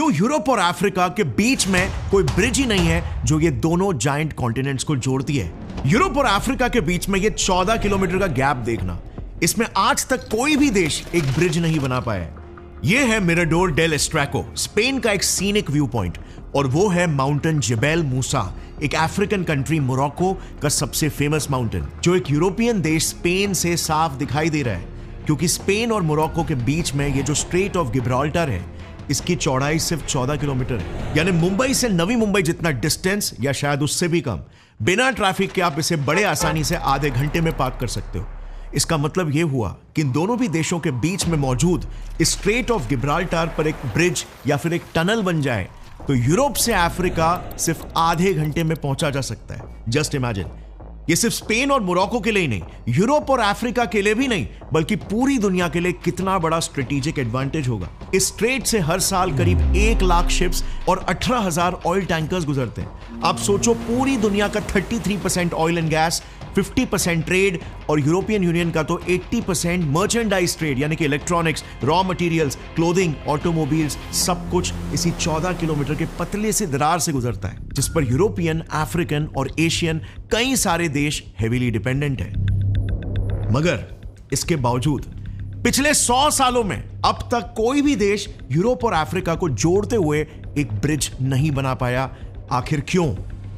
क्यों यूरोप और अफ्रीका के बीच में कोई ब्रिज ही नहीं है जो ये दोनों जायंट कॉन्टिनेंट्स को जोड़ती है। यूरोप और अफ्रीका के बीच में ये 14 किलोमीटर का गैप देखना, इसमें आज तक कोई भी देश एक ब्रिज नहीं बना पाया। ये है मिराडोर डेल एस्ट्रैको, स्पेन का एक सीनिक व्यू पॉइंट, और वो है माउंटेन जेबेल मूसा, एक अफ्रीकन कंट्री मोरक्को का सबसे फेमस माउंटेन, जो एक यूरोपियन देश स्पेन से साफ दिखाई दे रहा है, क्योंकि स्पेन और मोरक्को के बीच में ये जो स्ट्रेट ऑफ गिब्राल्टर है, इसकी चौड़ाई सिर्फ 14 किलोमीटर है। यानी मुंबई से नवी मुंबई जितना डिस्टेंस, या शायद उससे भी कम। बिना ट्रैफिक के आप इसे बड़े आसानी से आधे घंटे में पार कर सकते हो। इसका मतलब यह हुआ कि इन दोनों भी देशों के बीच में मौजूद स्ट्रेट ऑफ गिब्राल्टर पर एक ब्रिज या फिर एक टनल बन जाए तो यूरोप से अफ्रीका सिर्फ आधे घंटे में पहुंचा जा सकता है। जस्ट इमेजिन, ये सिर्फ स्पेन और मोरक्को के लिए ही नहीं, यूरोप और अफ्रीका के लिए भी नहीं, बल्कि पूरी दुनिया के लिए कितना बड़ा स्ट्रेटेजिक एडवांटेज होगा। इस स्ट्रेट से हर साल करीब 1 लाख शिप्स और 18,000 ऑयल टैंकर्स गुजरते हैं। आप सोचो, पूरी दुनिया का 33% ऑयल एंड गैस, 50% ट्रेड, और यूरोपियन यूनियन का तो 80% मर्चेंडाइज ट्रेड, यानी कि electronics, raw materials, clothing, automobiles, सब कुछ इसी 14 किलोमीटर के पतले से दरार से गुजरता है, जिस पर यूरोपियन, अफ्रीकन और एशियन कई सारे देश हेवीली डिपेंडेंट है। मगर इसके बावजूद पिछले 100 सालों में अब तक कोई भी देश यूरोप और अफ्रीका को जोड़ते हुए एक ब्रिज नहीं बना पाया। आखिर क्यों?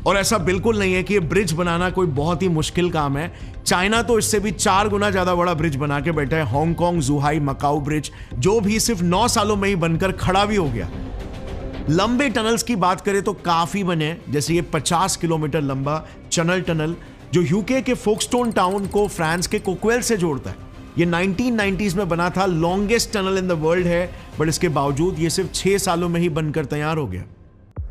और ऐसा बिल्कुल नहीं है कि ये ब्रिज बनाना कोई बहुत ही मुश्किल काम है। चाइना तो इससे भी 4 गुना ज्यादा बड़ा ब्रिज बना के बैठा है, हांगकांग जुहाई मकाऊ ब्रिज, जो भी सिर्फ 9 सालों में ही बनकर खड़ा भी हो गया। लंबे टनल्स की बात करें तो काफी बने, जैसे ये 50 किलोमीटर लंबा चैनल टनल जो यूके के फोक्सटोन टाउन को फ्रांस के कोक्वेल से जोड़ता है। ये 1990s में बना था, longest tunnel in the world है, बट इसके बावजूद ये सिर्फ 6 सालों में ही बनकर तैयार हो गया।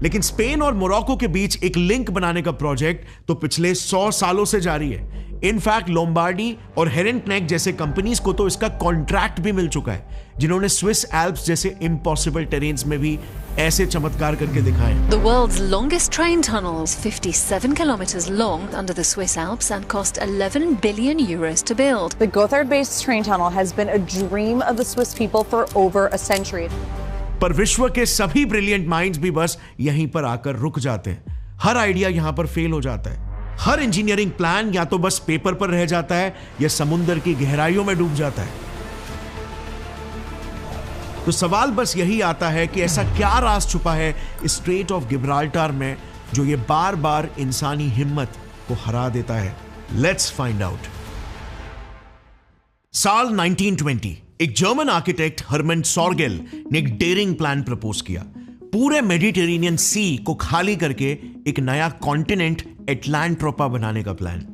लेकिन स्पेन और मोरक्को के बीच एक लिंक बनाने का प्रोजेक्ट तो पिछले 100 सालों से जारी है। इनफैक्ट लोम्बार्डी और हेरेंटनेक जैसे कंपनीज को तो इसका कॉन्ट्रैक्ट भी मिल चुका है, जिन्होंने स्विस एल्प्स जैसे इम्पॉसिबल टेरेन्स में भी ऐसे चमत्कार करके दिखाए। The world's longest train tunnels, 57 kilometers long under the Swiss Alps and cost 11 billion euros to build. The Gotthard-based train tunnel has been a dream of the Swiss people for over a century. पर विश्व के सभी brilliant minds भी बस यहीं पर आकर रुक जाते हैं। हर आइडिया यहां पर फेल हो जाता है। हर इंजीनियरिंग प्लान या तो बस पेपर पर रह जाता है या समुद्र की गहराइयों में डूब जाता है। तो सवाल बस यही आता है कि ऐसा क्या राज छुपा है स्ट्रेट ऑफ गिब्राल्टर में जो ये बार बार इंसानी हिम्मत को हरा देता है। Let's find out. साल 1920 एक जर्मन आर्किटेक्ट हर्मन सॉर्गेल ने एक डेयरिंग प्लान प्रपोज किया। पूरे मेडिटेरेनियन सी को खाली करके एक नया कॉन्टिनेंट एटलांट्रोपा बनाने का प्लान।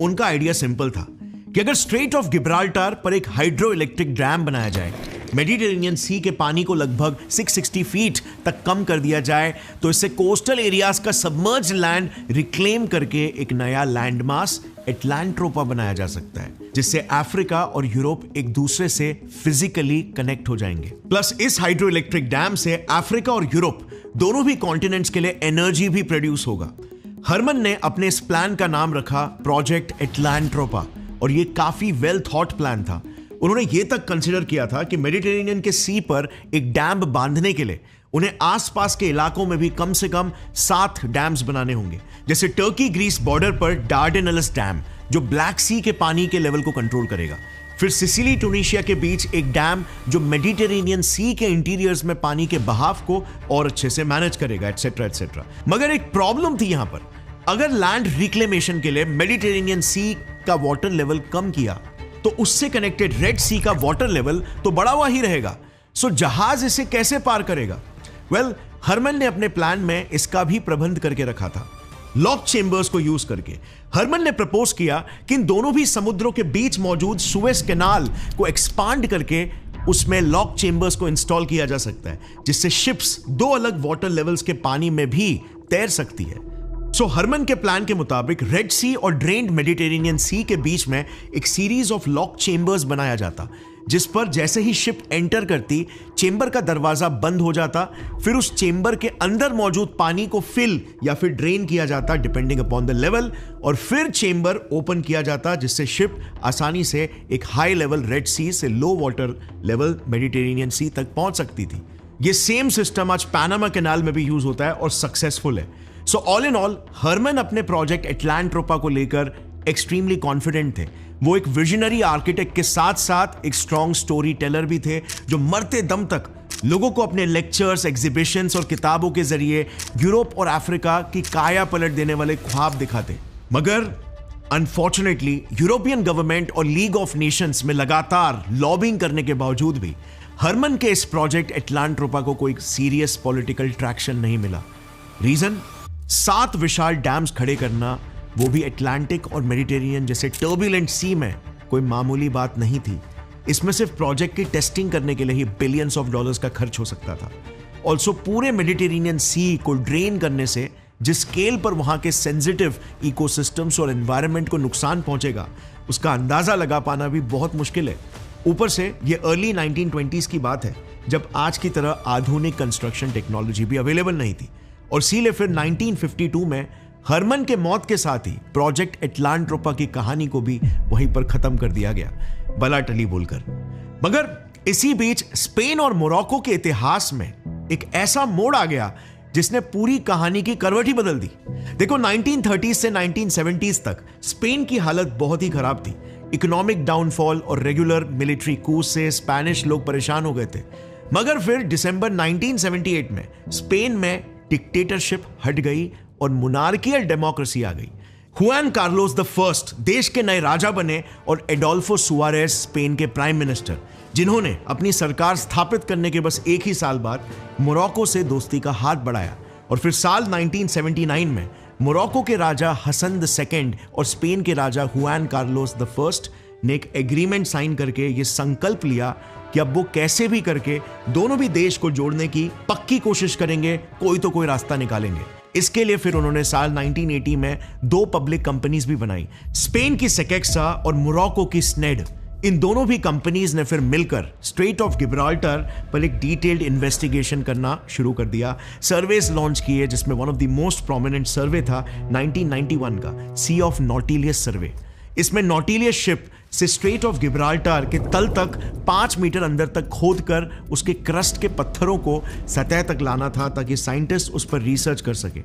उनका आइडिया सिंपल था कि अगर स्ट्रेट ऑफ गिब्राल्टर पर एक हाइड्रो इलेक्ट्रिक डैम बनाया जाए, मेडिटेरेनियन सी के पानी को लगभग 660 फीट तक कम कर दिया जाए, तो इससे कोस्टल एरियाज का सबमर्ज्ड लैंड रिक्लेम करके एक नया लैंडमास एटलांट्रोपा बनाया जा सकता है, जिससे अफ्रीका और यूरोप एक दूसरे से फिजिकली कनेक्ट हो जाएंगे। प्लस इस हाइड्रो इलेक्ट्रिक डैम से अफ्रीका और यूरोप दोनों भी कॉन्टिनेंट्स के लिए एनर्जी भी प्रोड्यूस होगा। हर्मन ने अपने इस प्लान का नाम रखा प्रोजेक्ट एटलांट्रोपा, और ये काफी वेल थॉट प्लान था। उन्होंने ये तक कंसीडर किया था कि मेडिटेरेनियन के सी पर एक डैम बांधने के लिए उन्हें आसपास के इलाकों में भी कम से कम 7 डैम्स बनाने होंगे, जैसे टर्की ग्रीस बॉर्डर पर डार्डेनल्स डैम जो ब्लैक सी के पानी के लेवल को कंट्रोल करेगा, फिर सिसिली ट्यूनीशिया के बीच एक डैम जो मेडिटेरेनियन सी के इंटीरियर्स में पानी के बहाव को और अच्छे से मैनेज करेगा, एटसेट्रा एटसेट्रा। मगर एक प्रॉब्लम थी यहां पर, अगर लैंड रिक्लेमेशन के लिए मेडिटेरेनियन सी का वाटर लेवल कम किया तो उससे कनेक्टेड रेड सी का वाटर लेवल तो बढ़ा हुआ ही रहेगा। सो जहाज इसे कैसे पार करेगा? वेल, हर्मन ने अपने प्लान में इसका भी प्रबंध करके रखा था। लॉक चेंबर्स को यूज करके हर्मन ने प्रपोज किया कि इन दोनों भी समुद्रों के बीच मौजूद सुएज कैनाल को एक्सपांड करके उसमें लॉक चेंबर्स को इंस्टॉल किया जा सकता है, जिससे शिप्स 2 अलग वाटर लेवल्स के पानी में भी तैर सकती है। सो हर्मन के प्लान के मुताबिक रेड सी और ड्रेन्ड मेडिटेरेनियन सी के बीच में एक सीरीज ऑफ लॉक चेंबर्स बनाया जाता, जिस पर जैसे ही शिप एंटर करती, चेंबर का दरवाजा बंद हो जाता, फिर उस चेंबर के अंदर मौजूद पानी को फिल या फिर ड्रेन किया जाता डिपेंडिंग अपॉन द लेवल, और फिर चेंबर ओपन किया जाता, जिससे शिप आसानी से एक हाई लेवल रेड सी से low water level Mediterranean sea तक पहुंच सकती थी। ये सेम सिस्टम आज पैनामा कैनाल में भी यूज होता है और सक्सेसफुल है। So all in all Herman अपने प्रोजेक्ट एटलांट्रोपा को लेकर एक्सट्रीमली कॉन्फिडेंट थे। वो एक विजनरी आर्किटेक्ट के साथ साथ एक स्ट्रॉन्ग स्टोरी टेलर भी थे, जो मरते दम तक लोगों को अपने लेक्चर्स, एग्जीबिशंस और किताबों के जरिए यूरोप और अफ्रीका की काया पलट देने वाले ख्वाब दिखाते। मगर अनफॉर्चुनेटली यूरोपियन गवर्नमेंट और लीग ऑफ नेशंस में लगातार लॉबिंग करने के बावजूद भी हरमन के इस प्रोजेक्ट एटलांट्रोपा को कोई सीरियस पॉलिटिकल ट्रैक्शन नहीं मिला। रीजन, 7 विशाल डैम्स खड़े करना, वो भी अटलांटिक और मेडिटेरियन जैसे टर्बुलेंट सी में, कोई मामूली बात नहीं थी। इसमें सिर्फ प्रोजेक्ट की टेस्टिंग करने के लिए ही बिलियंस ऑफ डॉलर्स का खर्च हो सकता था। ऑल्सो पूरे मेडिटेरेनियन सी को ड्रेन करने से जिस स्केल पर वहां के सेंसिटिव इकोसिस्टम्स और एनवायरनमेंट को नुकसान पहुंचेगा, उसका अंदाजा लगा पाना भी बहुत मुश्किल है। ऊपर से ये अर्ली 1920s की बात है, जब आज की तरह आधुनिक कंस्ट्रक्शन टेक्नोलॉजी भी अवेलेबल नहीं थी। और इसीलिए फिर 1952 में हरमन के मौत के साथ ही प्रोजेक्ट एटलांट्रोपा की कहानी को भी वहीं पर खत्म कर दिया गया, बला टली बोलकर। मगर इसी बीच स्पेन और मोरक्को के इतिहास में एक ऐसा मोड़ आ गया जिसने पूरी कहानी की करवट ही बदल दी। देखो, 1930s से 1970s तक स्पेन की हालत बहुत ही खराब थी। इकोनॉमिक डाउनफॉल और रेगुलर मिलिट्री कूच से स्पेनिश लोग परेशान हो गए थे। मगर फिर दिसंबर 1978 में स्पेन में डिक्टेटरशिप हट गई और मोनार्कियल डेमोक्रेसी आ गई। हुआन कार्लोस द फर्स्ट देश के नए राजा बने और एडोल्फो सुआरेस स्पेन के प्राइम मिनिस्टर, जिन्होंने अपनी सरकार स्थापित करने के बस एक ही साल बाद मोरक्को से दोस्ती का हाथ बढ़ाया। और फिर साल 1979 में मोरक्को के राजा हसन द सेकेंड और स्पेन के राजा हुआन कार्लोस द फर्स्ट ने एक एग्रीमेंट साइन करके ये संकल्प लिया कि अब वो कैसे भी करके दोनों भी देश को जोड़ने की पक्की कोशिश करेंगे, कोई तो कोई रास्ता निकालेंगे। इसके लिए फिर उन्होंने साल 1980 में 2 पब्लिक कंपनीज भी बनाई, स्पेन की सेकेक्सा और मोरक्को की स्नेड। इन दोनों भी कंपनीज ने फिर मिलकर स्ट्रेट ऑफ गिब्राल्टर पर एक डिटेल्ड इन्वेस्टिगेशन करना शुरू कर दिया। सर्वेस लॉन्च किए, जिसमें one of the most prominent survey था 1991 का सी ऑफ नॉटिलियस सर्वे। इसमें नॉटिलियस शिप से स्ट्रेट ऑफ गिब्राल्टर के तल तक 5 मीटर अंदर तक खोदकर उसके क्रस्ट के पत्थरों को सतह तक लाना था, ताकि साइंटिस्ट उस पर रिसर्च कर सके।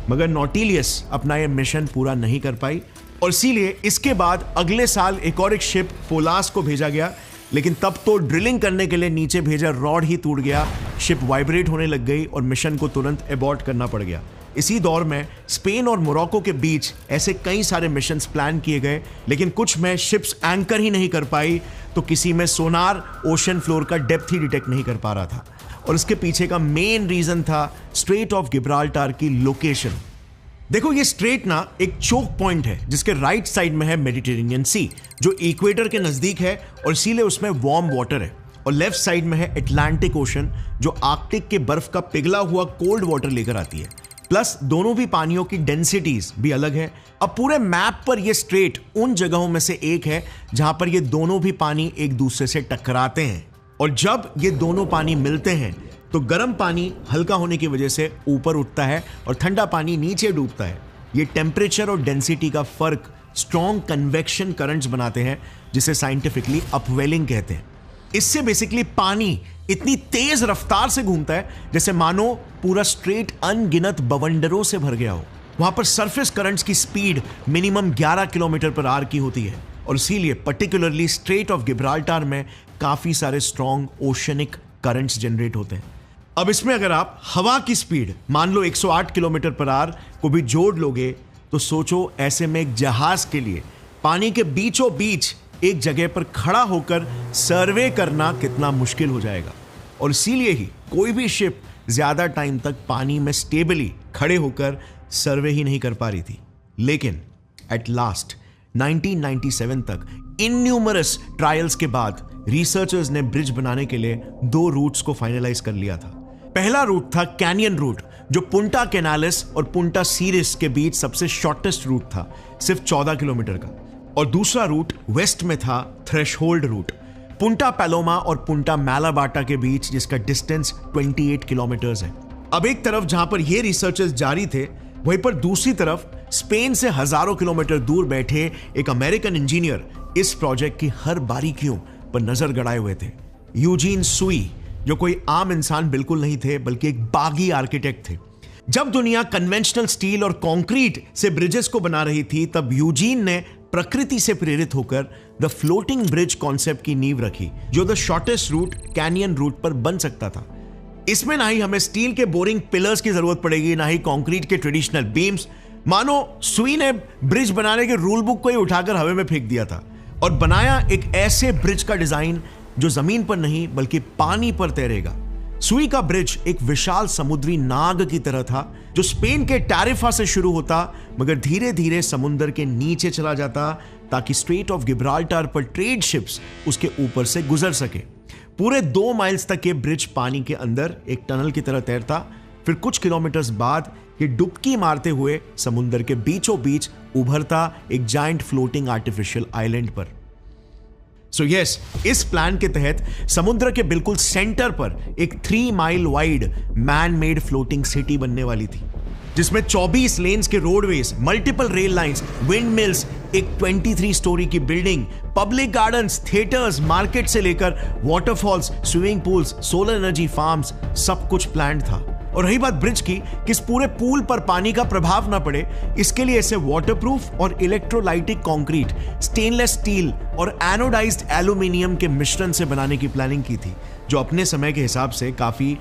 मगर नॉटिलियस अपना यह मिशन पूरा नहीं कर पाई और इसीलिए इसके बाद अगले साल एक शिप पोलास को भेजा गया, लेकिन तब तो ड्रिलिंग करने के लिए नीचे भेजा रॉड ही टूट गया, शिप वाइब्रेट होने लग गई और मिशन को तुरंत एबॉर्ट करना पड़ गया। इसी दौर में स्पेन और मोरक्को के बीच ऐसे कई सारे मिशंस प्लान किए गए, लेकिन कुछ में शिप्स एंकर ही नहीं कर पाई, तो किसी में सोनार ओशन फ्लोर का डेप्थ ही डिटेक्ट नहीं कर पा रहा था। और इसके पीछे का मेन रीजन था स्ट्रेट ऑफ गिब्राल्टर की लोकेशन। देखो, ये स्ट्रेट ना एक चोक पॉइंट है, जिसके राइट साइड में है मेडिटेरेनियन सी, जो इक्वेटर के नजदीक है और इसीलिए उसमें वार्म वाटर है। और लेफ्ट साइड में है अटलांटिक ओशन, जो आर्कटिक के बर्फ का पिघला हुआ कोल्ड वाटर लेकर आती है। प्लस दोनों भी पानियों की डेंसिटीज भी अलग है। अब पूरे मैप पर यह स्ट्रेट उन जगहों में से एक है जहां पर ये दोनों भी पानी एक दूसरे से टकराते हैं, और जब ये दोनों पानी मिलते हैं तो गर्म पानी हल्का होने की वजह से ऊपर उठता है और ठंडा पानी नीचे डूबता है। ये टेम्परेचर और डेंसिटी का फर्क स्ट्रॉन्ग कन्वेक्शन करंट्स बनाते हैं, जिसे साइंटिफिकली अपवेलिंग कहते हैं। इससे बेसिकली पानी इतनी तेज रफ्तार से घूमता है जैसे मानो पूरा स्ट्रेट अनगिनत बवंडरों से भर गया हो। वहां पर सरफेस करंट्स की speed minimum 11 kilometre per hour की होती है, और इसीलिए पर्टिकुलरली स्ट्रेट ऑफ गिब्राल्टर में काफी सारे स्ट्रॉन्ग ओशनिक करंट्स जनरेट होते हैं। अब इसमें अगर आप हवा की स्पीड मान लो 108 किलोमीटर पर आवर को भी जोड़ लोगे, तो सोचो ऐसे में एक जहाज के लिए पानी के बीचों बीच एक जगह पर खड़ा होकर सर्वे करना कितना मुश्किल हो जाएगा। और इसीलिए ही कोई भी शिप ज्यादा टाइम तक पानी में स्टेबली खड़े होकर सर्वे ही नहीं कर पा रही थी। लेकिन एट लास्ट 1997 तक इन्यूमरस ट्रायल्स के बाद रिसर्चर्स ने ब्रिज बनाने के लिए 2 रूट्स को फाइनलाइज कर लिया था। पहला रूट था कैनियन रूट, जो पुंटा कैनालिस और पुंटा सीरिस के बीच सबसे शॉर्टेस्ट रूट था, सिर्फ 14 किलोमीटर का। और दूसरा रूट वेस्ट में था थ्रेशहोल्ड रूट, पुंटा पैलोमा और पुंटा मैलाबाटा के बीच, जिसका डिस्टेंस 28 किलोमीटर्स है। अब एक तरफ जहां पर ये रिसर्चेस जारी थे, वहीं पर दूसरी तरफ स्पेन से हजारों किलोमीटर दूर बैठे एक अमेरिकन इंजीनियर इस प्रोजेक्ट की हर बारीकियों पर नजर गड़ाए हुए थे। यूजीन सुई, जो कोई आम इंसान बिल्कुल नहीं थे, बल्कि एक बागी आर्किटेक्ट थे। जब दुनिया कन्वेंशनल स्टील और कंक्रीट से ब्रिजेस को बना रही थी, तब यूजीन ने प्रकृति से प्रेरित होकर द फ्लोटिंग ब्रिज कॉन्सेप्ट की नींव रखी, जो the shortest route canyon route पर बन सकता था। इसमें ना ही हमें स्टील के बोरिंग पिलर्स की जरूरत पड़ेगी, ना ही कंक्रीट के ट्रेडिशनल बीम्स। मानो सुई ने ब्रिज बनाने के रूल बुक को ही उठाकर हवा में फेंक दिया था और बनाया एक ऐसे ब्रिज का डिजाइन जो जमीन पर नहीं बल्कि पानी पर तैरेगा। सुई का ब्रिज एक विशाल समुद्री नाग की तरह था, जो स्पेन के टैरिफा से शुरू होता मगर धीरे धीरे समुद्र के नीचे चला जाता, ताकि स्ट्रेट ऑफ गिब्राल्टर पर ट्रेड शिप्स उसके ऊपर से गुजर सके। पूरे 2 माइल्स तक ये ब्रिज पानी के अंदर एक टनल की तरह तैरता, फिर कुछ किलोमीटर्स बाद ये डुबकी मारते हुए समुद्र के बीचों बीच उभरता एक जायंट फ्लोटिंग आर्टिफिशियल आइलैंड पर। सो यस, इस प्लान के तहत समुद्र के बिल्कुल सेंटर पर एक 3 mile wide man made floating city बनने वाली थी, जिसमें 24 लेन्स के roadways, multiple rail lines, wind mills, एक 23 स्टोरी की building, public gardens, theatres, market से लेकर waterfalls, swimming pools, solar energy farms, सब कुछ प्लान्ड था। और रही बात ब्रिज की, कि इस पूरे पूल पर पानी का प्रभाव ना पड़े, इसके लिए इसे वाटरप्रूफ और इलेक्ट्रोलाइटिक कंक्रीट, स्टेनलेस स्टील और एनोडाइज्ड एल्यूमिनियम के मिश्रण से बनाने की प्लानिंग की थी, जो अपने समय के हिसाब से काफी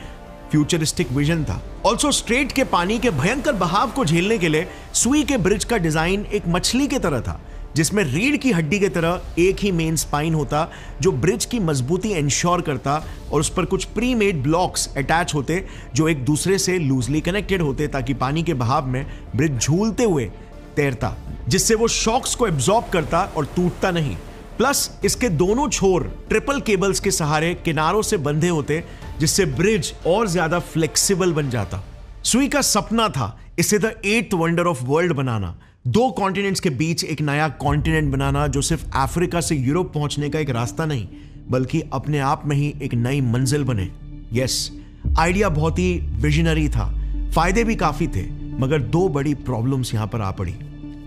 फ्यूचरिस्टिक विजन था। ऑल्सो स्ट्रेट के पानी के भयंकर बहाव को झेलने के लिए सुई के ब्रिज का डिजाइन एक मछली की तरह था, जिसमें रीढ़ की हड्डी की तरह एक ही मेन स्पाइन होता, जो ब्रिज की मजबूती इंश्योर करता, और उस पर कुछ प्री मेड ब्लॉक्स अटैच होते जो एक दूसरे से लूजली कनेक्टेड होते, ताकि पानी के बहाव में ब्रिज झूलते हुए तैरता, जिससे वो शॉक्स को एब्जॉर्ब करता और टूटता नहीं। प्लस इसके दोनों छोर ट्रिपल केबल्स के सहारे किनारों से बंधे होते, जिससे ब्रिज और ज्यादा फ्लेक्सिबल बन जाता। सुई का सपना था इसे the 8th wonder of world banana, 2 continents के बीच एक नया कॉन्टिनेंट बनाना, जो सिर्फ अफ्रीका से यूरोप पहुंचने का एक रास्ता नहीं, बल्कि अपने आप में ही एक नई मंजिल बने। यस, आइडिया बहुत ही विजनरी था, फायदे भी काफी थे, मगर 2 बड़ी प्रॉब्लम्स यहां पर आ पड़ी।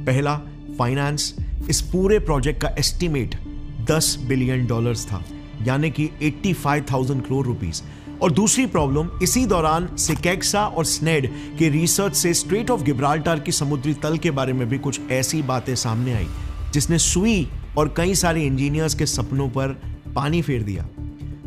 पहला, फाइनेंस। इस पूरे प्रोजेक्ट का एस्टिमेट $10 बिलियन था, यानी कि 85,000 करोड़ रुपीस। और दूसरी प्रॉब्लम, इसी दौरान सिकेक्सा और स्नेड के रिसर्च से स्ट्रेट ऑफ गिब्राल्टर की समुद्री तल के बारे में भी कुछ ऐसी बातें सामने आई, जिसने सुई और कई सारे इंजीनियर्स के सपनों पर पानी फेर दिया।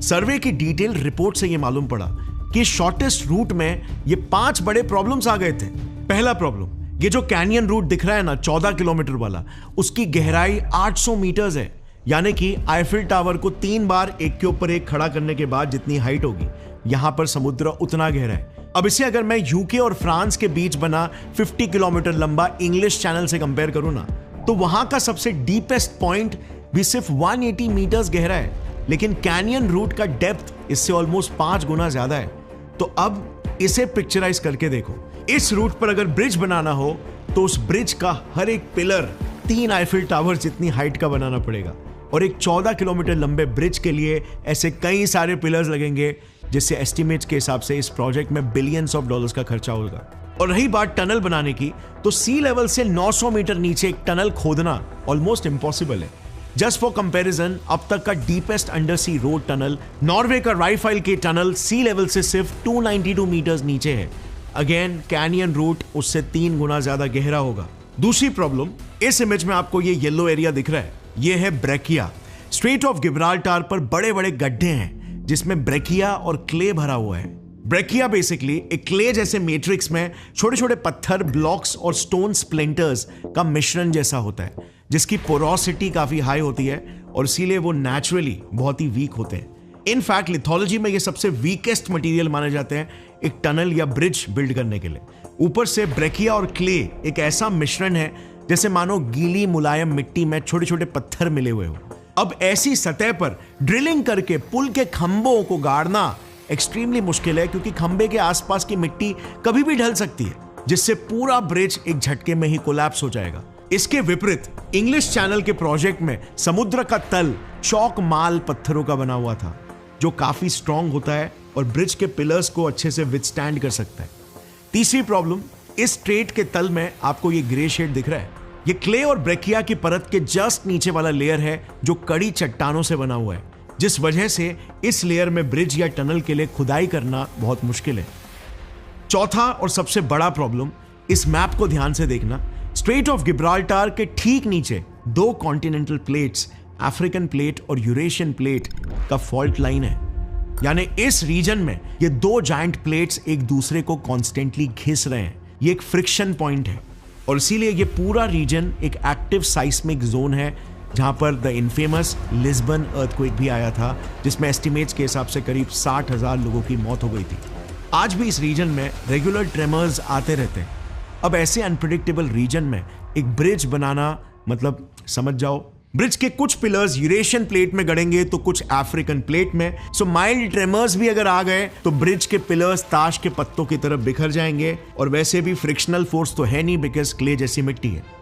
सर्वे की डिटेल रिपोर्ट से यह मालूम पड़ा कि शॉर्टेस्ट रूट में ये 5 बड़े प्रॉब्लम्स आ गए थे। पहला प्रॉब्लम, ये जो कैनियन रूट दिख रहा है ना 14 किलोमीटर वाला, उसकी गहराई 800 मीटर्स है, यानी कि आईफिल टावर को 3 बार एक के ऊपर एक खड़ा करने के बाद जितनी हाइट होगी, यहां पर समुद्र उतना गहरा है। अब इसे अगर मैं यूके और फ्रांस के बीच बना 50 किलोमीटर लंबा इंग्लिश चैनल से कंपेयर करूं ना, तो वहां का सबसे डीपेस्ट पॉइंट भी सिर्फ 180 मीटर्स गहरा है, लेकिन कैनियन रूट का डेप्थ इससे ऑलमोस्ट 5 गुना ज्यादा है। तो अब इसे पिक्चराइज करके देखो, इस रूट पर अगर ब्रिज बनाना हो तो उस ब्रिज का हर एक पिलर 3 आईफिल टावर जितनी हाइट का बनाना पड़ेगा, और एक 14 किलोमीटर लंबे ब्रिज के लिए ऐसे कई सारे पिलर्स लगेंगे, जिससे एस्टिमेट्स के हिसाब से इस प्रोजेक्ट में बिलियंस ऑफ डॉलर्स का खर्चा होगा। और रही बात टनल बनाने की, तो सी लेवल से 900 मीटर नीचे एक टनल खोदना ऑलमोस्ट इम्पॉसिबल है। जस्ट फॉर कंपैरिजन, अब तक का डीपेस्ट अंडर सी रोड टनल, नॉर्वे का राइफाइल के टनल, सी लेवल से सिर्फ 292 मीटर्स नीचे है। अगेन, कैनियन रूट उससे 3 गुना ज्यादा गहरा होगा। दूसरी प्रॉब्लम, इस इमेज में आपको ये येलो एरिया दिख रहा है, ये है ब्रेकिया। स्ट्रेट ऑफ गिब्राल्टर पर बड़े बड़े गड्ढे हैं, जिसमें ब्रेकिया और क्ले भरा हुआ है। ब्रेकिया बेसिकली एक क्ले जैसे मैट्रिक्स में छोटे छोटे पत्थर, ब्लॉक्स और स्टोन स्प्लिंटर्स का मिश्रण जैसा होता है, जिसकी पोरोसिटी काफी हाई होती है, और इसीलिए वो नेचुरली बहुत ही वीक होते हैं। इनफैक्ट लिथोलॉजी में ये सबसे वीकेस्ट मटेरियल माने जाते हैं एक टनल या ब्रिज बिल्ड करने के लिए। ऊपर से ब्रेकिया और क्ले एक ऐसा मिश्रण है जैसे मानो गीली मुलायम मिट्टी में छोटे छोटे पत्थर मिले हुए हो। अब ऐसी सतह पर ड्रिलिंग करके पुल के खंभों को गाड़ना एक्सट्रीमली मुश्किल है, क्योंकि खंभे के आसपास की मिट्टी कभी भी ढल सकती है, जिससे पूरा ब्रिज एक झटके में ही कोलैप्स हो जाएगा। इसके विपरीत इंग्लिश चैनल के प्रोजेक्ट में समुद्र का तल चौक माल पत्थरों का बना हुआ था, जो काफी स्ट्रांग होता है और ब्रिज के पिलर्स को अच्छे से विथस्टैंड कर सकता है। तीसरी प्रॉब्लम, इस स्ट्रेट के तल में आपको ये ग्रे शेड दिख रहा है, ये क्ले और ब्रेकिया की परत के जस्ट नीचे वाला लेयर है, जो कड़ी चट्टानों से बना हुआ है, जिस वजह से इस लेयर में ब्रिज या टनल के लिए खुदाई करना बहुत मुश्किल है। चौथा और सबसे बड़ा प्रॉब्लम, इस मैप को ध्यान से देखना, स्ट्रेट ऑफ गिब्राल्टार के ठीक नीचे दो कॉन्टिनेंटल प्लेट्स, अफ्रीकन प्लेट और यूरेशियन प्लेट का फॉल्ट लाइन है। यानी इस रीजन में ये दो जायंट प्लेट्स एक दूसरे को कॉन्स्टेंटली घिस रहे हैं। ये एक फ्रिक्शन पॉइंट है और इसीलिए ये पूरा रीजन एक एक्टिव साइस्मिक जोन है, जहां पर द इनफेमस लिस्बन अर्थक्वेक भी आया था, जिसमें एस्टिमेट्स के हिसाब से करीब 60,000 लोगों की मौत हो गई थी। आज भी इस रीजन में रेगुलर ट्रेमर्स आते रहते हैं। अब ऐसे अनप्रेडिक्टेबल रीजन में एक ब्रिज बनाना मतलब समझ जाओ, ब्रिज के कुछ पिलर्स यूरेशियन प्लेट में गड़ेंगे तो कुछ अफ्रीकन प्लेट में। सो माइल्ड ट्रेमर्स भी अगर आ गए तो ब्रिज के पिलर्स ताश के पत्तों की तरफ बिखर जाएंगे। और वैसे भी फ्रिक्शनल फोर्स तो है नहीं, बिकॉज क्ले जैसी मिट्टी है।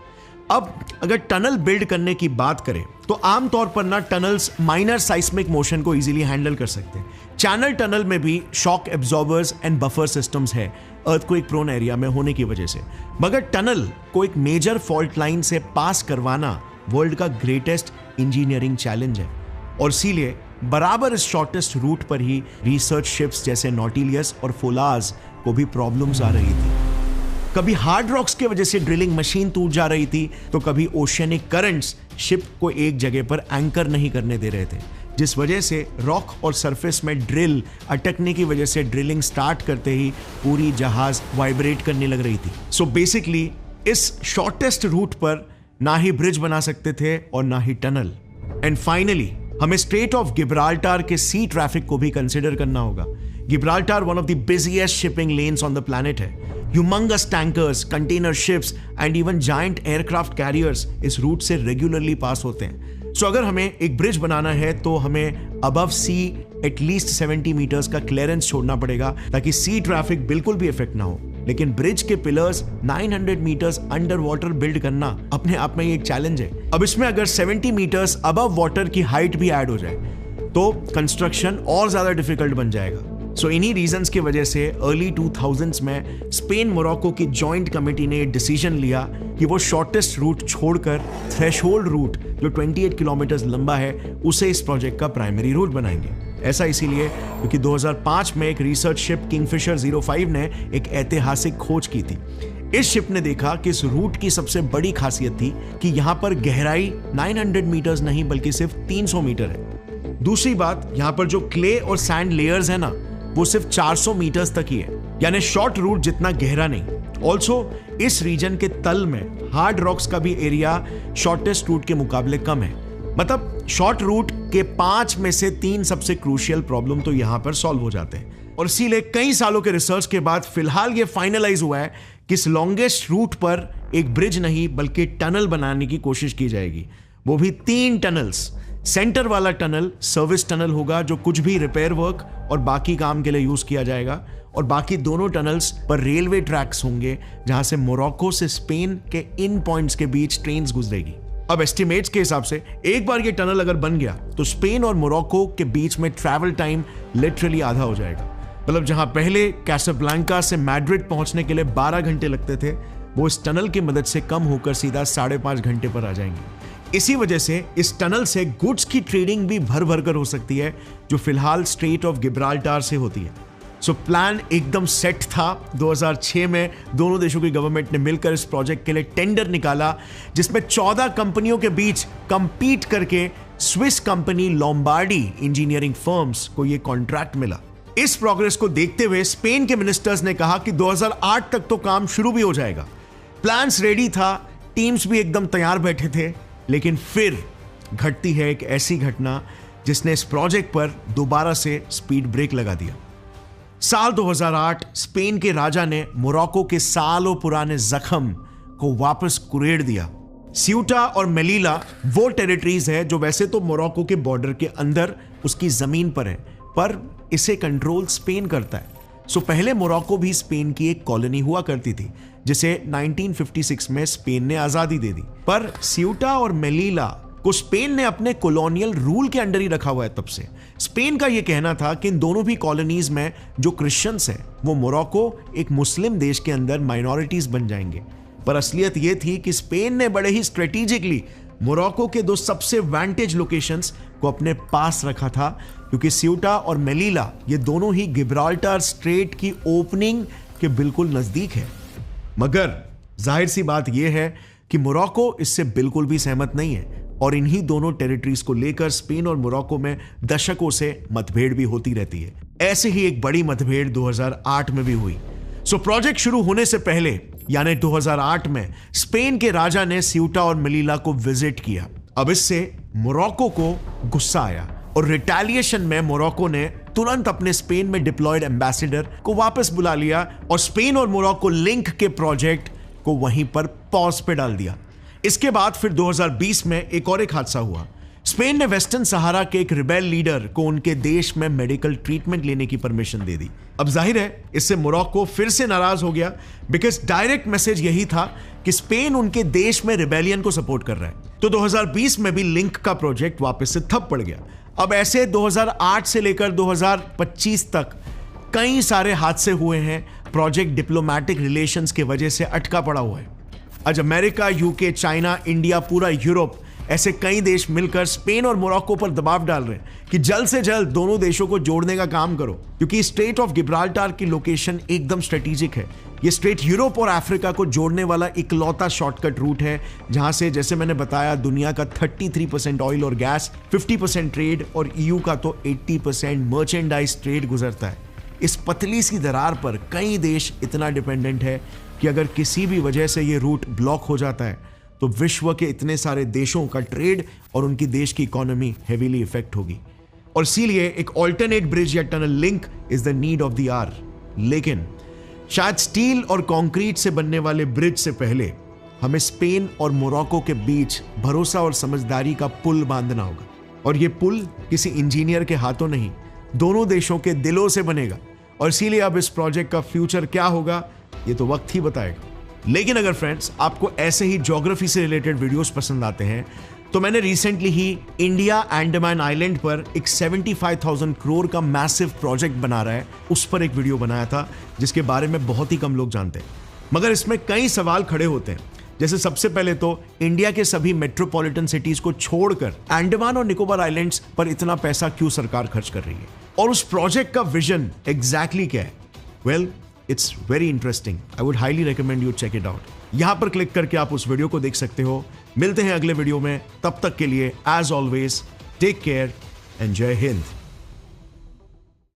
अब अगर टनल बिल्ड करने की बात करें तो आमतौर पर ना टनल्स माइनर साइस्मिक मोशन को इजीली हैंडल कर सकते हैं। चैनल टनल में भी shock absorbers and buffer systems है अर्थक्वेक प्रोन एरिया में होने की वजह से, मगर टनल को एक मेजर फॉल्ट लाइन से पास करवाना वर्ल्ड का ग्रेटेस्ट इंजीनियरिंग चैलेंज है। और इसीलिए बराबर इस शॉर्टेस्ट रूट पर ही रिसर्च शिप्स जैसे नॉटिलियस और फोलाज को भी प्रॉब्लम्स आ रही थी। कभी हार्ड रॉक्स की वजह से ड्रिलिंग मशीन टूट जा रही थी, तो कभी ओशियनिक करंट्स शिप को एक जगह पर एंकर नहीं करने दे रहे थे, जिस वजह से रॉक और सरफेस में ड्रिल अटकने की वजह से ड्रिलिंग स्टार्ट करते ही पूरी जहाज वाइब्रेट करने लग रही थी। सो बेसिकली इस शॉर्टेस्ट रूट पर ना ही ब्रिज बना सकते थे और ना ही टनल। एंड फाइनली हमें स्ट्रेट ऑफ गिब्राल्टार के सी ट्रैफिक को भी कंसिडर करना होगा। Gibraltar one of the busiest shipping lanes on the planet है। Humongous tankers, container ships and even giant aircraft carriers इस रूट से रेगुलरली पास होते हैं। सो अगर हमें एक ब्रिज बनाना है तो हमें अबव सी एटलीस्ट 70 मीटर्स का क्लियरेंस छोड़ना पड़ेगा, ताकि सी ट्रैफिक बिल्कुल भी इफेक्ट ना हो। लेकिन ब्रिज के pillars 900 metres under water build करना अपने आप में एक चैलेंज है। अब इसमें अगर 70 मीटर्स अबव वाटर की हाइट भी ऐड हो जाए तो कंस्ट्रक्शन और ज्यादा डिफिकल्ट बन जाएगा। सो इन्हीं रीजंस की वजह से अर्ली 2000s में स्पेन मोरक्को की जॉइंट कमेटी ने डिसीजन लिया कि वो शॉर्टेस्ट रूट छोड़कर थ्रेशोल्ड रूट जो 28 किलोमीटर लंबा है उसे इस प्रोजेक्ट का प्राइमरी रूट बनाएंगे। ऐसा इसीलिए क्योंकि 2005 में एक रिसर्च शिप किंगफिशर 05 ने एक ऐतिहासिक खोज की थी। इस शिप ने देखा कि इस रूट की सबसे बड़ी खासियत थी कि यहां पर गहराई 900 मीटर्स नहीं बल्कि सिर्फ 300 मीटर है। दूसरी बात, यहां पर जो क्ले और सैंड लेयर्स है ना, वो सिर्फ 400 मीटर्स तक ही है, यानी शॉर्ट रूट जितना गहरा नहीं। ऑल्सो इस रीजन के तल में हार्ड रॉक्स का भी एरिया शॉर्टेस्ट रूट के मुकाबले कम है। मतलब शॉर्ट रूट के 5 में से 3 सबसे क्रूशियल प्रॉब्लम तो यहां पर सॉल्व हो जाते हैं। और इसीलिए कई सालों के रिसर्च के बाद फिलहाल ये फाइनलाइज हुआ है कि इस लॉन्गेस्ट रूट पर एक ब्रिज नहीं बल्कि टनल बनाने की कोशिश की जाएगी, वो भी 3 टनल्स। सेंटर वाला टनल सर्विस टनल होगा जो कुछ भी रिपेयर वर्क और बाकी काम के लिए यूज किया जाएगा, और बाकी दोनों टनल्स पर रेलवे ट्रैक्स होंगे जहां से मोरक्को से स्पेन के इन पॉइंट्स के बीच ट्रेन्स गुजरेगी। अब एस्टिमेट्स के हिसाब से एक बार ये टनल अगर बन गया तो स्पेन और मोरक्को के बीच में ट्रैवल टाइम लिटरली आधा हो जाएगा। मतलब जहां पहले कैसाब्लांका से मैड्रिड पहुंचने के लिए 12 घंटे लगते थे, वो इस टनल की मदद से कम होकर सीधा 5.5 घंटे पर आ जाएंगे। इसी वजह से इस टनल से गुड्स की ट्रेडिंग भी भर भर कर हो सकती है, जो फिलहाल स्ट्रेट ऑफ गिब्राल्टार से होती है। सो प्लान एकदम सेट था। 2006 में दोनों देशों की गवर्नमेंट ने मिलकर इस प्रोजेक्ट के लिए टेंडर निकाला, जिसमें 14 कंपनियों के बीच कंपीट करके Swiss company Lombardy engineering firms को यह कॉन्ट्रैक्ट मिला। इस प्रोग्रेस को देखते हुए स्पेन के मिनिस्टर्स ने कहा कि 2008 तक तो काम शुरू भी हो जाएगा। प्लान्स रेडी था, टीम्स भी एकदम तैयार बैठे थे, लेकिन फिर घटती है एक ऐसी घटना जिसने इस प्रोजेक्ट पर दोबारा से स्पीड ब्रेक लगा दिया। साल 2008 स्पेन के राजा ने मोरक्को के सालों पुराने जख्म को वापस कुरेद दिया। स्यूटा और मेलीला वो टेरिटरीज है जो वैसे तो मोरक्को के बॉर्डर के अंदर उसकी जमीन पर है, पर इसे कंट्रोल स्पेन करता है। सो पहले मोरक्को भी स्पेन की एक कॉलोनी हुआ करती थी, जिसे 1956 में स्पेन ने आजादी दे दी। पर स्यूटा और मेलीला को स्पेन ने अपने कॉलोनियल रूल के अंडर ही रखा हुआ है। तब से स्पेन का यह कहना था कि इन दोनों भी कॉलोनीज में जो क्रिश्चियंस हैं वो मोरक्को एक मुस्लिम देश के अंदर माइनॉरिटीज बन जाएंगे। पर असलियत यह थी कि स्पेन ने बड़े ही स्ट्रेटेजिकली मोरक्को के दो सबसे वांटेज लोकेशंस को अपने पास रखा था, क्योंकि स्यूटा और मेलीला ये दोनों ही गिब्राल्टर स्ट्रेट की ओपनिंग के बिल्कुल नजदीक है। मगर जाहिर सी बात यह है कि मोरक्को इससे बिल्कुल भी सहमत नहीं है और इन्हीं दोनों टेरिटरीज को लेकर स्पेन और मोरक्को में दशकों से मतभेड़ भी होती रहती है। ऐसे ही एक बड़ी मतभेड़ 2008 में भी हुई। सो प्रोजेक्ट शुरू होने से पहले यानी 2008 में स्पेन के राजा ने स्यूटा और मेलीला को विजिट किया। अब इससे मोरक्को को गुस्सा आया और रिटेलिएशन में मोरक्को ने तुरंत अपने स्पेन में डिप्लॉयड एम्बेसडर को वापस बुला लिया और स्पेन और मोरक्को लिंक के प्रोजेक्ट को वहीं पर पॉज पे डाल दिया। इसके बाद फिर 2020 में एक और हादसा हुआ। स्पेन ने वेस्टर्न सहारा के एक रिबेल लीडर को उनके देश में मेडिकल ट्रीटमेंट लेने की परमिशन दे दी। अब जाहिर है इससे मोरक्को फिर से नाराज हो गया, बिकॉज डायरेक्ट मैसेज यही था कि स्पेन उनके देश में रिबेलियन को सपोर्ट कर रहा है। तो 2020 में भी लिंक का प्रोजेक्ट वापस से ठप पड़ गया। अब ऐसे 2008 से लेकर 2025 तक कई सारे हादसे हुए हैं। प्रोजेक्ट डिप्लोमेटिक रिलेशंस की वजह से अटका पड़ा हुआ है। आज अमेरिका, यूके, चाइना, इंडिया, पूरा यूरोप, ऐसे कई देश मिलकर स्पेन और मोरक्को पर दबाव डाल रहे हैं कि जल्द से जल्द दोनों देशों को जोड़ने का काम करो, क्योंकि स्ट्रेट ऑफ गिब्राल्टर की लोकेशन एकदम स्ट्रेटेजिक है। ये स्ट्रेट यूरोप और अफ्रीका को जोड़ने वाला इकलौता शॉर्टकट रूट है, जहां से जैसे मैंने बताया दुनिया का 33% ऑयल और गैस, 50% ट्रेड और ईयू का तो 80% मर्चेंडाइज ट्रेड गुजरता है। इस पतली सी दरार पर कई देश इतना डिपेंडेंट है कि अगर किसी भी वजह से ये रूट ब्लॉक हो जाता है तो विश्व के इतने सारे देशों का ट्रेड और उनकी देश की इकोनॉमी हेवीली इफेक्ट होगी। और इसीलिए एक ऑल्टरनेट ब्रिज या tunnel link is the need of the hour. लेकिन शायद स्टील और कंक्रीट से बनने वाले ब्रिज से पहले हमें स्पेन और मोरक्को के बीच भरोसा और समझदारी का पुल बांधना होगा। और ये पुल किसी इंजीनियर के हाथों नहीं, दोनों देशों के दिलों से बनेगा। और इसीलिए अब इस प्रोजेक्ट का फ्यूचर क्या होगा ये तो वक्त ही बताएगा। लेकिन अगर फ्रेंड्स आपको ऐसे ही ज्योग्राफी से रिलेटेड वीडियोस पसंद आते हैं तो मैंने रिसेंटली ही इंडिया अंडमान आइलैंड पर एक 75,000 करोड़ का मैसिव प्रोजेक्ट बना रहा है, उस पर एक वीडियो बनाया था जिसके बारे में बहुत ही कम लोग जानते हैं। मगर इसमें कई सवाल खड़े होते हैं। जैसे सबसे पहले तो इंडिया के सभी मेट्रोपॉलिटन सिटीज को छोड़कर अंडमान और निकोबार आइलैंड्स पर इतना पैसा क्यों सरकार खर्च कर रही है और उस प्रोजेक्ट का विजन एग्जैक्टली क्या है? Well, it's very interesting. I would highly recommend you check it out. यहां पर क्लिक करके आप उस वीडियो को देख सकते हो। मिलते हैं अगले वीडियो में, तब तक के लिए as always take care and जय हिंद।